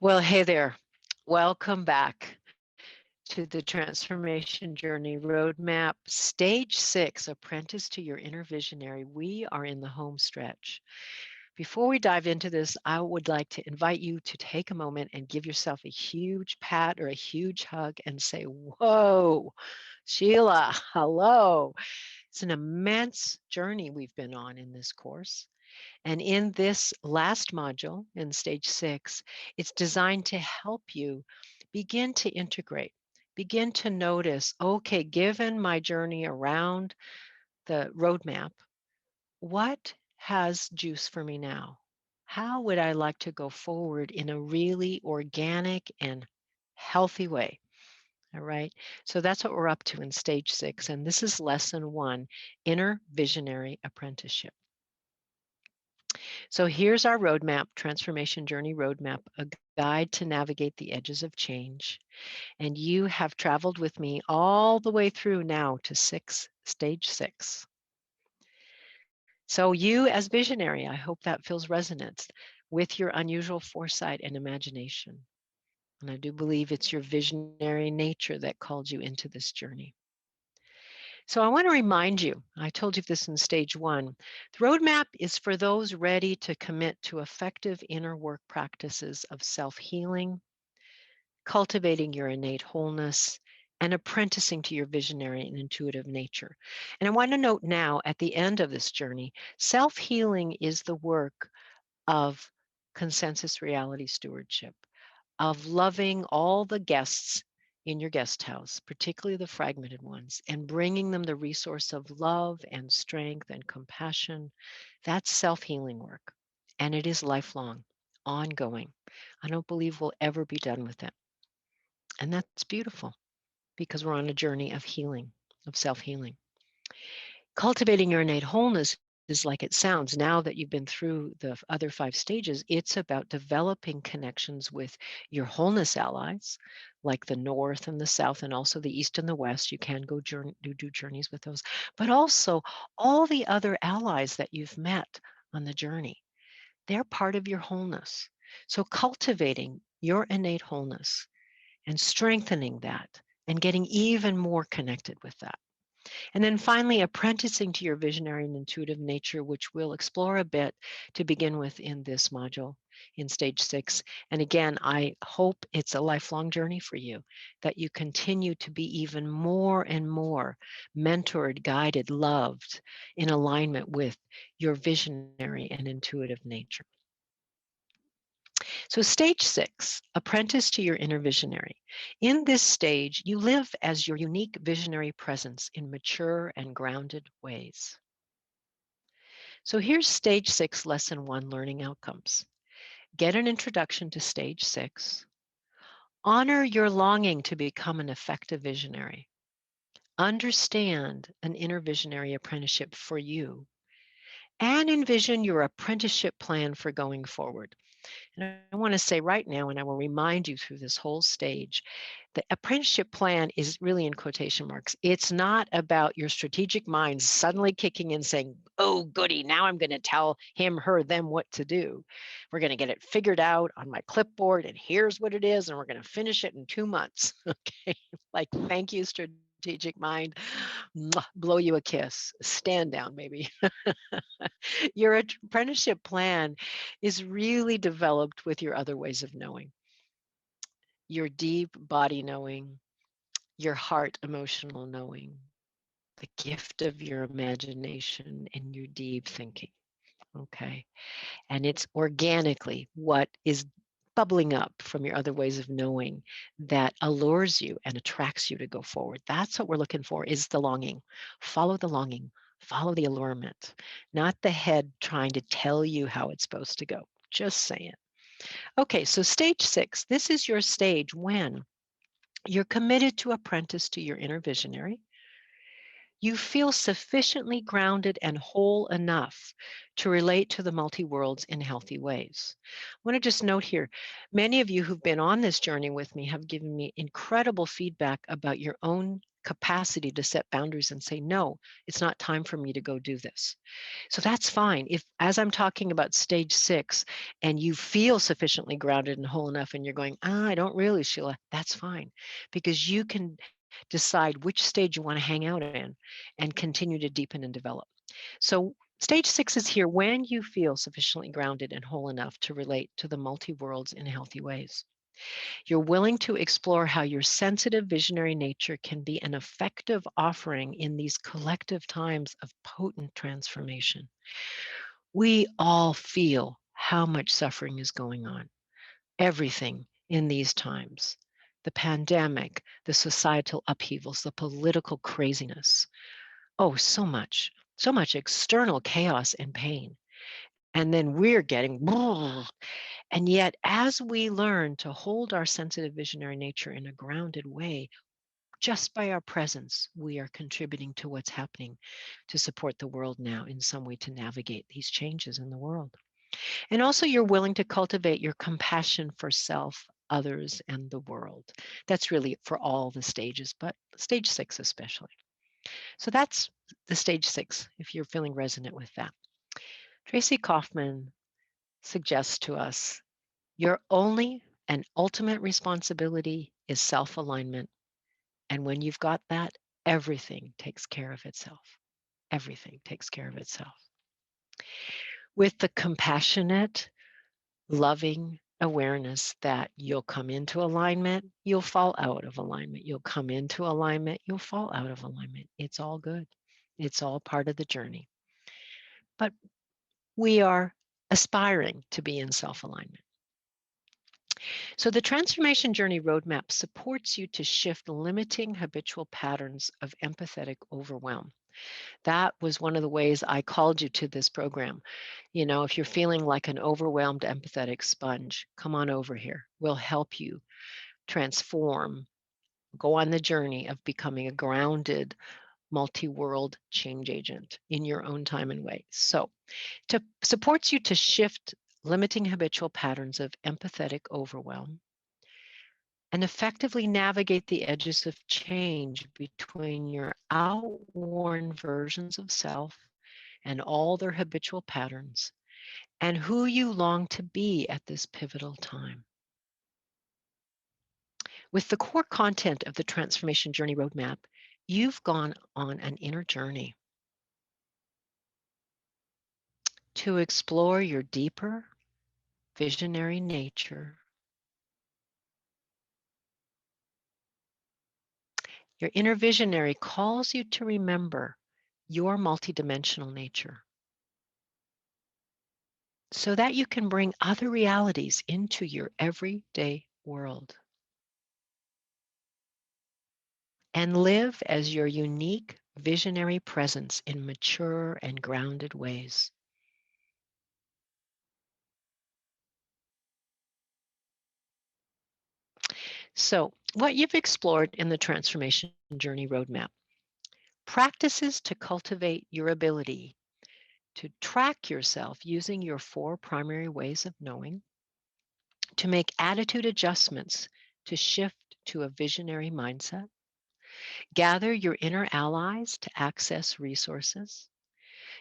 Well, hey there. Welcome back to the Transformation Journey Roadmap, Stage 6, Apprentice to Your Inner Visionary. We are in the home stretch. Before we dive into this, I would like to invite you to take a moment and give yourself a huge pat or a huge hug and say, whoa, Sheila, hello. It's an immense journey we've been on in this course. And in this last module, in stage 6, it's designed to help you begin to integrate, begin to notice, okay, given my journey around the roadmap, what has juice for me now? How would I like to go forward in a really organic and healthy way? All right. So that's what we're up to in stage 6. And this is lesson 1, Inner Visionary Apprenticeship. So here's our roadmap, Transformation Journey Roadmap, a guide to navigate the edges of change. And you have traveled with me all the way through now to stage 6. So you as visionary, I hope that feels resonance with your unusual foresight and imagination. And I do believe it's your visionary nature that called you into this journey. So I want to remind you, I told you this in stage 1, the roadmap is for those ready to commit to effective inner work practices of self-healing, cultivating your innate wholeness, and apprenticing to your visionary and intuitive nature. And I want to note now, at the end of this journey, self-healing is the work of consensus reality stewardship, of loving all the guests in your guest house, particularly the fragmented ones, and bringing them the resource of love and strength and compassion. That's self-healing work. And it is lifelong, ongoing. I don't believe we'll ever be done with it. And that's beautiful because we're on a journey of healing, of self-healing. Cultivating your innate wholeness is like it sounds. Now that you've been through the other 5 stages, it's about developing connections with your wholeness allies, like the North and the South, and also the East and the West. You can go do journeys with those, but also all the other allies that you've met on the journey. They're part of your wholeness. So cultivating your innate wholeness and strengthening that and getting even more connected with that. And then finally, apprenticing to your visionary and intuitive nature, which we'll explore a bit to begin with in this module in stage 6. And again, I hope it's a lifelong journey for you, that you continue to be even more and more mentored, guided, loved, in alignment with your visionary and intuitive nature. So stage 6, apprentice to your inner visionary. In this stage, you live as your unique visionary presence in mature and grounded ways. So here's stage 6, lesson 1, learning outcomes. Get an introduction to stage 6. Honor your longing to become an effective visionary. Understand an inner visionary apprenticeship for you, and envision your apprenticeship plan for going forward. And I want to say right now, and I will remind you through this whole stage, the apprenticeship plan is really in quotation marks. It's not about your strategic mind suddenly kicking in saying, oh, goody, now I'm going to tell him, her, them what to do. We're going to get it figured out on my clipboard, and here's what it is, and we're going to finish it in 2 months. Okay, like, thank you, strategic mind. Mwah, blow you a kiss. Stand down, maybe. Your apprenticeship plan is really developed with your other ways of knowing. Your deep body knowing, your heart emotional knowing, the gift of your imagination, and your deep thinking. Okay. And it's organically what is bubbling up from your other ways of knowing that allures you and attracts you to go forward. That's what we're looking for, is the longing. Follow the longing, follow the allurement, not the head trying to tell you how it's supposed to go. Just saying. Okay, so stage 6, this is your stage when you're committed to apprentice to your inner visionary. You feel sufficiently grounded and whole enough to relate to the multi-worlds in healthy ways. I want to just note here, many of you who've been on this journey with me have given me incredible feedback about your own capacity to set boundaries and say, no, it's not time for me to go do this. So that's fine. If, as I'm talking about stage 6, and you feel sufficiently grounded and whole enough, and you're going, I don't really, Sheila, that's fine. Because you can decide which stage you want to hang out in and continue to deepen and develop. So stage 6 is here when you feel sufficiently grounded and whole enough to relate to the multi-worlds in healthy ways. You're willing to explore how your sensitive visionary nature can be an effective offering in these collective times of potent transformation. We all feel how much suffering is going on, everything in these times. The pandemic, the societal upheavals, the political craziness. Oh, so much external chaos and pain. And then we're getting, and yet, as we learn to hold our sensitive visionary nature in a grounded way, just by our presence, we are contributing to what's happening to support the world now in some way to navigate these changes in the world. And also, you're willing to cultivate your compassion for self, others, and the world. That's really for all the stages, but stage 6 especially. So that's the stage 6, if you're feeling resonant with that. Tracy Kaufman suggests to us your only and ultimate responsibility is self alignment. And when you've got that, everything takes care of itself. Everything takes care of itself. With the compassionate, loving awareness that you'll come into alignment, you'll fall out of alignment. You'll come into alignment, you'll fall out of alignment. It's all good. It's all part of the journey. But we are aspiring to be in self alignment. So, the Transformation Journey Roadmap supports you to shift limiting habitual patterns of empathetic overwhelm. That was one of the ways I called you to this program. You know, if you're feeling like an overwhelmed empathetic sponge, come on over here. We'll help you transform, go on the journey of becoming a grounded, multi world change agent in your own time and way. So, to supports you to shift limiting habitual patterns of empathetic overwhelm and effectively navigate the edges of change between your outworn versions of self and all their habitual patterns and who you long to be at this pivotal time. With the core content of the Transformation Journey Roadmap, you've gone on an inner journey to explore your deeper visionary nature. Your inner visionary calls you to remember your multidimensional nature so that you can bring other realities into your everyday world and live as your unique visionary presence in mature and grounded ways. So, what you've explored in the Transformation Journey Roadmap practices to cultivate your ability to track yourself using your 4 primary ways of knowing, to make attitude adjustments to shift to a visionary mindset, gather your inner allies to access resources,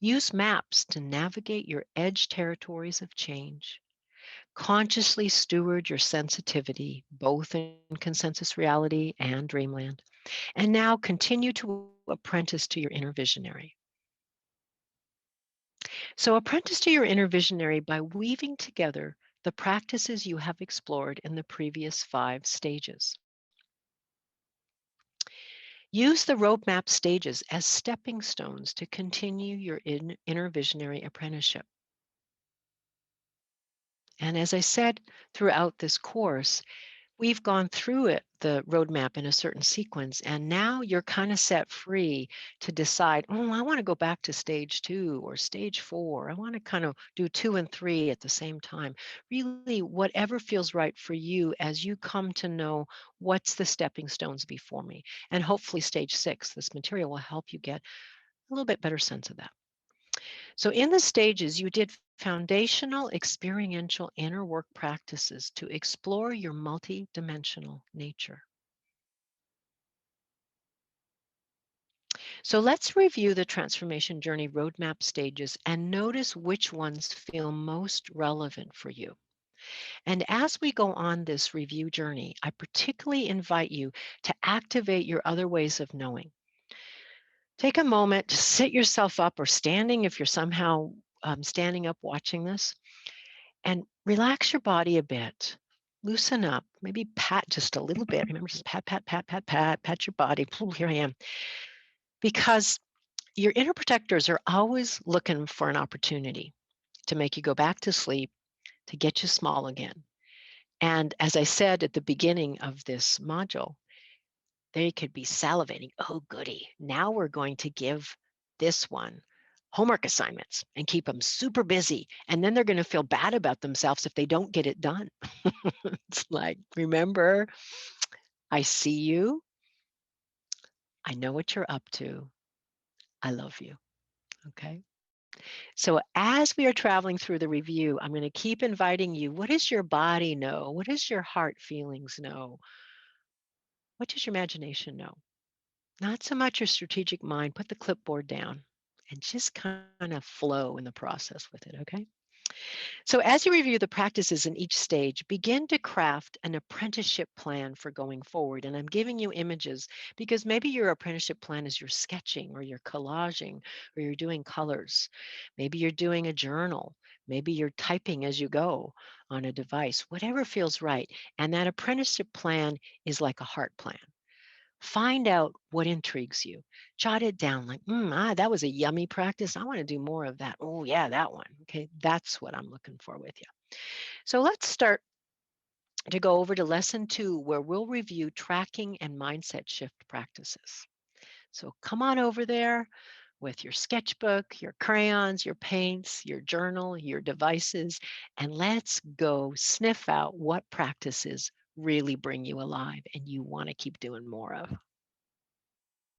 use maps to navigate your edge territories of change, consciously steward your sensitivity, both in consensus reality and dreamland, and now continue to apprentice to your inner visionary. So, apprentice to your inner visionary by weaving together the practices you have explored in the previous 5 stages. Use the roadmap stages as stepping stones to continue your inner visionary apprenticeship. And as I said throughout this course, we've gone through it, the roadmap in a certain sequence, and now you're kind of set free to decide, oh, I want to go back to stage 2 or stage 4. I want to kind of do 2 and 3 at the same time. Really, whatever feels right for you as you come to know what's the stepping stones before me. And hopefully, stage 6, this material will help you get a little bit better sense of that. So in the stages, you did foundational experiential inner work practices to explore your multidimensional nature. So let's review the transformation journey roadmap stages and notice which ones feel most relevant for you. And as we go on this review journey, I particularly invite you to activate your other ways of knowing. Take a moment to sit yourself up or standing if you're somehow standing up watching this, and relax your body a bit. Loosen up, maybe pat just a little bit. Remember, just pat, pat, pat, pat, pat, pat your body. Ooh, here I am. Because your inner protectors are always looking for an opportunity to make you go back to sleep, to get you small again. And as I said at the beginning of this module, they could be salivating. Oh, goody. Now we're going to give this one homework assignments and keep them super busy. And then they're going to feel bad about themselves if they don't get it done. It's like, remember, I see you. I know what you're up to. I love you. Okay. So as we are traveling through the review, I'm going to keep inviting you. What does your body know? What does your heart feelings know? What does your imagination know? Not so much your strategic mind. Put the clipboard down and just kind of flow in the process with it, okay? So, as you review the practices in each stage, begin to craft an apprenticeship plan for going forward. And I'm giving you images because maybe your apprenticeship plan is you're sketching or you're collaging or you're doing colors. Maybe you're doing a journal. Maybe you're typing as you go on a device, whatever feels right. And that apprenticeship plan is like a heart plan. Find out what intrigues you. Jot it down like, that was a yummy practice. I want to do more of that. Oh, yeah, that one. Okay, that's what I'm looking for with you. So let's start to go over to lesson 2, where we'll review tracking and mindset shift practices. So come on over there with your sketchbook, your crayons, your paints, your journal, your devices, and let's go sniff out what practices really bring you alive and you want to keep doing more of.